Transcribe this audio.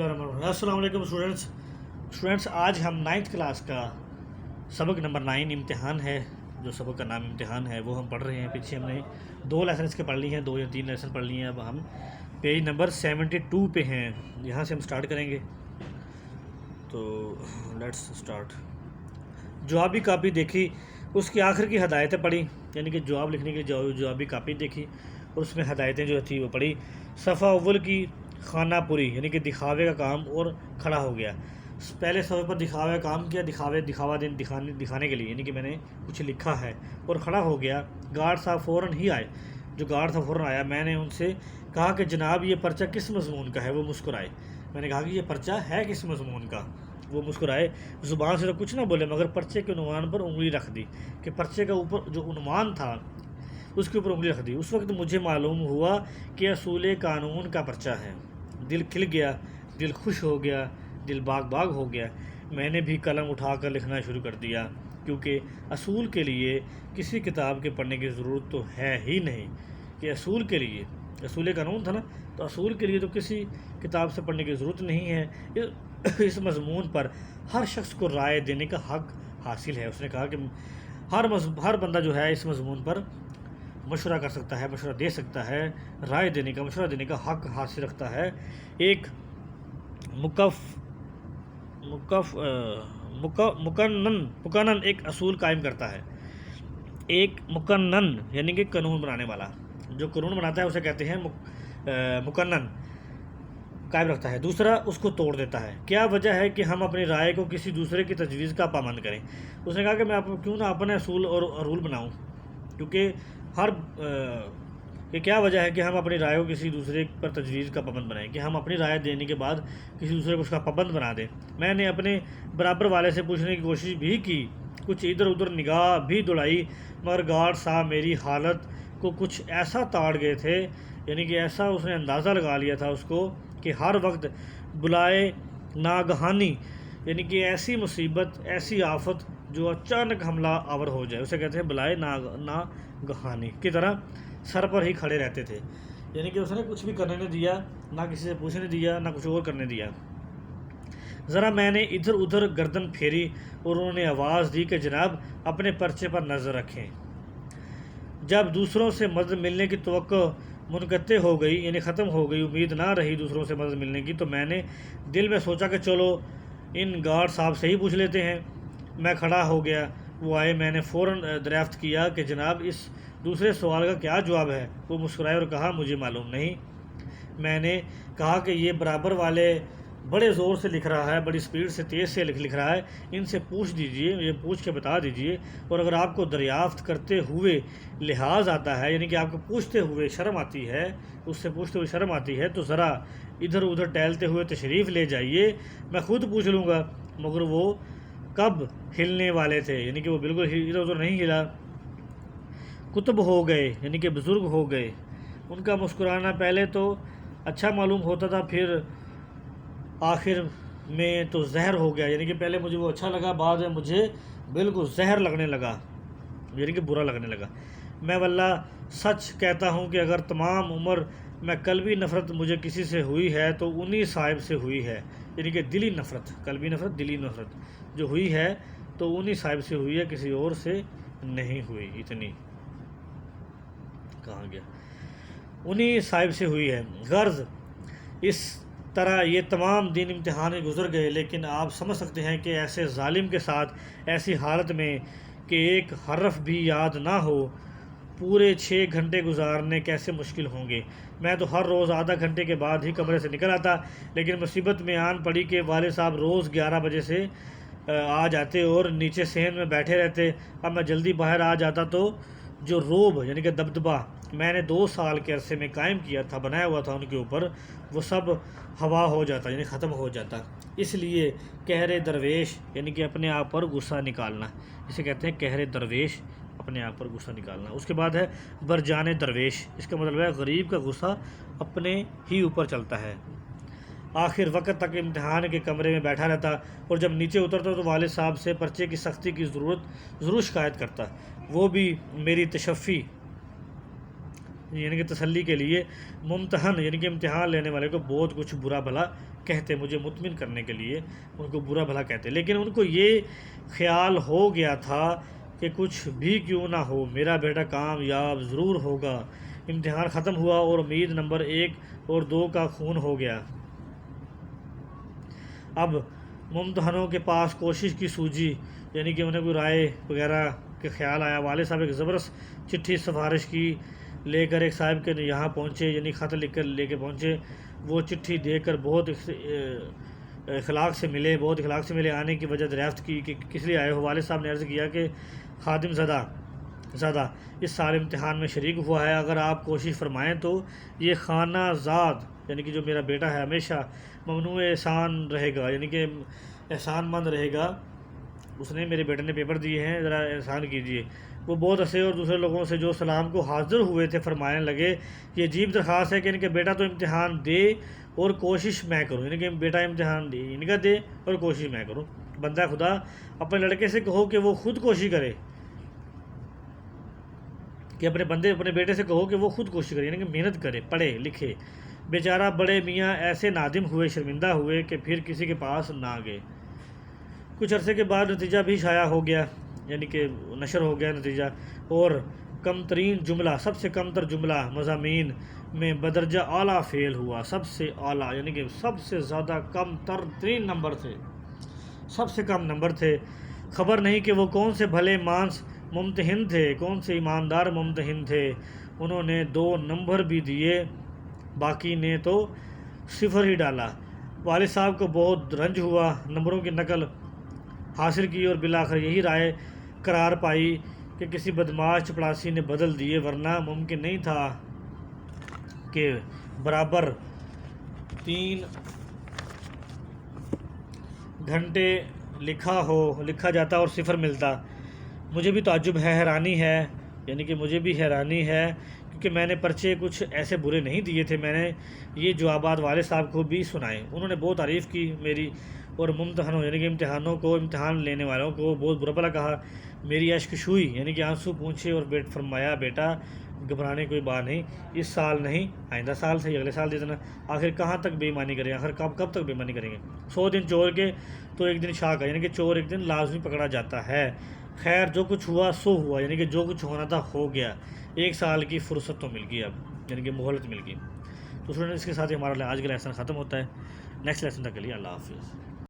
बिस्मिल्लाहिर्रहमानिर्रहीम। अस्सलाम वालेकुम स्टूडेंट्स, आज हम 9th क्लास का सबक नंबर 9 इम्तिहान है, जो सबक का नाम इम्तिहान है वो हम पढ़ रहे हैं। पीछे हमने 2 लेसन इसके पढ़ ली हैं, 2 या 3 लेसन पढ़ लिए हैं। अब हम पेज नंबर 72 पे हैं, यहाँ से हम स्टार्ट करेंगे। तो लेट्स स्टार्ट। जवाबी कापी देखी, उसकी आखिर की हदायतें पढ़ी, यानी कि जवाब लिखने के लिए जवाबी कापी देखी और उसमें हदायतें जो थी वो पढ़ी। सफ़ा अव्वल की खाना पूरी, यानी कि दिखावे का काम और खड़ा हो गया। पहले सफ़े पर दिखावे का काम किया, दिखाने के लिए, यानी कि मैंने कुछ लिखा है और खड़ा हो गया। गार्ड साहब फ़ौरन ही आए, जो गार्ड साहब फ़ौरन आया। मैंने उनसे कहा कि जनाब ये पर्चा किस मज़मून का है? वो मुस्कुराए। मैंने कहा कि ये पर्चा है किस मज़मून का? वो मुस्कुराए। ज़ुबान से तो कुछ ना बोले, मगर पर्चे के उन्वान पर उंगली रख दी, कि पर्चे का ऊपर जो उन्वान था उसके ऊपर उंगली रख दी। उस वक्त मुझे मालूम हुआ कि असूल कानून का पर्चा है। दिल खिल गया, दिल खुश हो गया, दिल बाग बाग हो गया। मैंने भी कलम उठाकर लिखना शुरू कर दिया, क्योंकि असूल के लिए किसी किताब के पढ़ने की ज़रूरत तो है ही नहीं। कि असूल के लिए, असूल कानून था ना, तो असूल के लिए तो किसी किताब से पढ़ने की ज़रूरत नहीं है। इस मज़मून पर हर शख्स को राय देने का हक़ हासिल है। उसने कहा कि हर बंदा जो है इस मज़मून पर मशवरा कर सकता है, मशवरा दे सकता है, राय देने का, मशवरा देने का हक़ हासिल रखता है। एक मुकन्नन एक असूल कायम करता है। एक मुकन्नन यानी कि कानून बनाने वाला, जो कानून बनाता है उसे कहते हैं मुकन्नन, कायम रखता है। दूसरा उसको तोड़ देता है। क्या वजह है कि हम अपनी राय को किसी दूसरे की तजवीज़ का पाबंद करें? उसने कहा कि मैं क्यों ना अपने असूल और रूल बनाऊं, क्योंकि कि क्या वजह है कि हम अपनी राय को किसी दूसरे पर तजवीज़ का पाबंद बनाएं, कि हम अपनी राय देने के बाद किसी दूसरे को उसका पाबंद बना दें। मैंने अपने बराबर वाले से पूछने की कोशिश भी की, कुछ इधर उधर निगाह भी दौड़ाई, मगर गार्ड साहब मेरी हालत को कुछ ऐसा ताड़ गए थे, यानी कि ऐसा उसने अंदाज़ा लगा लिया था उसको कि हर वक्त बुलाए नागहानी, यानी कि ऐसी मुसीबत, ऐसी आफत जो अचानक हमला आवर हो जाए, उसे कहते हैं बुलाए नागहानी की तरह सर पर ही खड़े रहते थे। यानी कि उसने कुछ भी करने नहीं दिया, ना किसी से पूछने दिया, ना कुछ और करने दिया। ज़रा मैंने इधर उधर गर्दन फेरी और उन्होंने आवाज़ दी कि जनाब अपने पर्चे पर नज़र रखें। जब दूसरों से मदद मिलने की तवक्को मुनक़ते हो गई, यानी ख़त्म हो गई, उम्मीद ना रही दूसरों से मदद मिलने की, तो मैंने दिल में सोचा कि चलो इन गार्ड साहब से ही पूछ लेते हैं। मैं खड़ा हो गया, वो आए। मैंने फ़ौरन दरियाफ़्त किया कि जनाब इस दूसरे सवाल का क्या जवाब है? वो मुस्कुराए और कहा मुझे मालूम नहीं। मैंने कहा कि ये बराबर वाले बड़े ज़ोर से लिख रहा है, बड़ी स्पीड से, तेज़ से लिख रहा है, इनसे पूछ दीजिए, ये पूछ के बता दीजिए। और अगर आपको दरियाफ़्त करते हुए लिहाज आता है, यानी कि आपको पूछते हुए शर्म आती है, उससे पूछते हुए शर्म आती है, तो ज़रा इधर उधर टहलते हुए तशरीफ़ ले जाइए, मैं ख़ुद पूछ लूँगा। मगर वो कब हिलने वाले थे, यानी कि वो बिल्कुल इधर उधर नहीं हिला। कुतुब हो गए, यानी कि बुज़ुर्ग हो गए। उनका मुस्कुराना पहले तो अच्छा मालूम होता था, फिर आखिर में तो जहर हो गया, यानी कि पहले मुझे वो अच्छा लगा, बाद में मुझे बिल्कुल जहर लगने लगा, यानी कि बुरा लगने लगा। मैं वल्लाह सच कहता हूँ कि अगर तमाम उम्र में कल्बी नफ़रत मुझे किसी से हुई है तो उन्हीं साहिब से हुई है, यानी कि दिली नफ़रत, कल्बी नफ़रत, दिली नफ़रत जो हुई है तो उन्हीं साहिब से हुई है, किसी और से नहीं हुई। इतनी कहाँ गया, उन्हीं साहिब से हुई है। गर्ज़ इस तरह ये तमाम दिन इम्तिहान में गुजर गए, लेकिन आप समझ सकते हैं कि ऐसे ज़ालिम के साथ ऐसी हालत में कि एक हरफ भी याद ना हो, पूरे 6 घंटे गुजारने कैसे मुश्किल होंगे। मैं तो हर रोज़ आधा घंटे के बाद ही कमरे से निकल आता, लेकिन मुसीबत में आन पड़ी कि वाले साहब रोज़ 11 बजे से आ जाते और नीचे सहन में बैठे रहते। अब मैं जल्दी बाहर आ जाता तो जो रोब यानी कि दबदबा मैंने 2 साल के अरसे में कायम किया था, बनाया हुआ था उनके ऊपर, वो सब हवा हो जाता, यानी ख़त्म हो जाता। इसलिए कहरे दरवेश यानी कि अपने आप पर गुस्सा निकालना, इसे कहते हैं कहरे दरवेश, अपने आप पर गुस्सा निकालना। उसके बाद है बरजाने दरवेश, इसका मतलब है गरीब का गुस्सा अपने ही ऊपर चलता है। आखिर वक्त तक इम्तिहान के कमरे में बैठा रहता और जब नीचे उतरता तो वालिद साहब से पर्चे की सख्ती की ज़रूर शिकायत करता, वो भी मेरी तशफ़ी यानी कि तसल्ली के लिए। मुम्तहन यानी कि इम्तिहान लेने वाले को बहुत कुछ बुरा भला کہتے مجھے مطمئن کرنے کے لیے ان کو برا بھلا کہتے، لیکن ان کو یہ خیال ہو گیا تھا کہ کچھ بھی کیوں نہ ہو میرا بیٹا کامیاب ضرور ہوگا۔ امتحان ختم ہوا اور امید نمبر 1 اور 2 کا خون ہو گیا۔ اب ممتحنوں کے پاس کوشش کی سوجی، یعنی کہ انہیں کوئی رائے وغیرہ کے خیال آیا۔ والد صاحب ایک زبردست چٹھی سفارش کی لے کر ایک صاحب کے یہاں پہنچے، یعنی خط لکھ کر لے کے پہنچے۔ وہ چٹھی دیکھ کر بہت اخلاق سے ملے۔ آنے کی وجہ دریافت کی کہ کس لیے آئے ہو۔ والد صاحب نے عرض کیا کہ خادم زادہ اس سال امتحان میں شریک ہوا ہے، اگر آپ کوشش فرمائیں تو یہ خانہ زاد یعنی کہ جو میرا بیٹا ہے ہمیشہ ممنوع احسان رہے گا، یعنی کہ احسان مند رہے گا۔ اس نے میرے بیٹے نے پیپر دیے ہیں، ذرا احسان کیجیے۔ وہ بہت ہنسے اور دوسرے لوگوں سے جو سلام کو حاضر ہوئے تھے فرمانے لگے یہ عجیب درخواست ہے کہ ان کے بیٹا تو امتحان دے اور کوشش میں کروں، یعنی کہ بیٹا امتحان ان کا دے اور کوشش میں کروں۔ بندہ خدا اپنے لڑکے سے کہو کہ وہ خود کوشش کرے، کہ اپنے بیٹے سے کہو کہ وہ خود کوشش کرے، یعنی کہ محنت کرے، پڑھے لکھے۔ بیچارہ بڑے میاں ایسے نادم ہوئے، شرمندہ ہوئے کہ پھر کسی کے پاس نہ گئے۔ کچھ عرصے کے بعد نتیجہ بھی شائع ہو گیا، یعنی کہ نشر ہو گیا نتیجہ، اور سب سے کم تر جملہ مضامین میں بدرجہ اعلیٰ فیل ہوا۔ سب سے اعلیٰ یعنی کہ سب سے زیادہ کم تر ترین نمبر تھے، سب سے کم نمبر تھے۔ خبر نہیں کہ وہ کون سے بھلے مانس ممتحن تھے، کون سے ایماندار ممتحن تھے۔ انہوں نے 2 نمبر بھی دیے، باقی نے تو 0 ہی ڈالا۔ والد صاحب کو بہت رنج ہوا، نمبروں کی نقل حاصل کی اور بالآخر یہی رائے قرار پائی کہ کسی بدماش چپڑاسی نے بدل دیے، ورنہ ممکن نہیں تھا کہ برابر 3 گھنٹے لکھا جاتا اور 0 ملتا۔ مجھے بھی تعجب ہے، حیرانی ہے، یعنی کہ مجھے بھی حیرانی ہے، کیونکہ میں نے پرچے کچھ ایسے برے نہیں دیے تھے۔ میں نے یہ جوابات والد صاحب کو بھی سنائے، انہوں نے بہت تعریف کی میری، اور ممتحنوں یعنی کہ امتحان لینے والوں کو بہت برا بھلا کہا۔ میری اشک شوئی یعنی کہ آنسو پونچھے اور فرمایا بیٹا گھبرانے کوئی بات نہیں، اس سال نہیں آئندہ سال سے اگلے سال دے دینا۔ آخر کہاں تک بے ایمانی کریں گے، آخر کب تک بے ایمانی کریں گے؟ 100 دن چور کے تو ایک دن شاہ کا، یعنی کہ چور ایک دن لازمی پکڑا جاتا ہے۔ خیر جو کچھ ہوا سو ہوا، یعنی کہ جو کچھ ہونا تھا ہو گیا۔ 1 سال کی فرصت تو مل گئی اب، یعنی کہ مہلت مل گئی۔ تو اسٹوڈنٹ اس کے ساتھ ہی ہمارا آج کا لیسن ختم ہوتا ہے۔ نیکسٹ لیسن تک کے لیے اللہ حافظ۔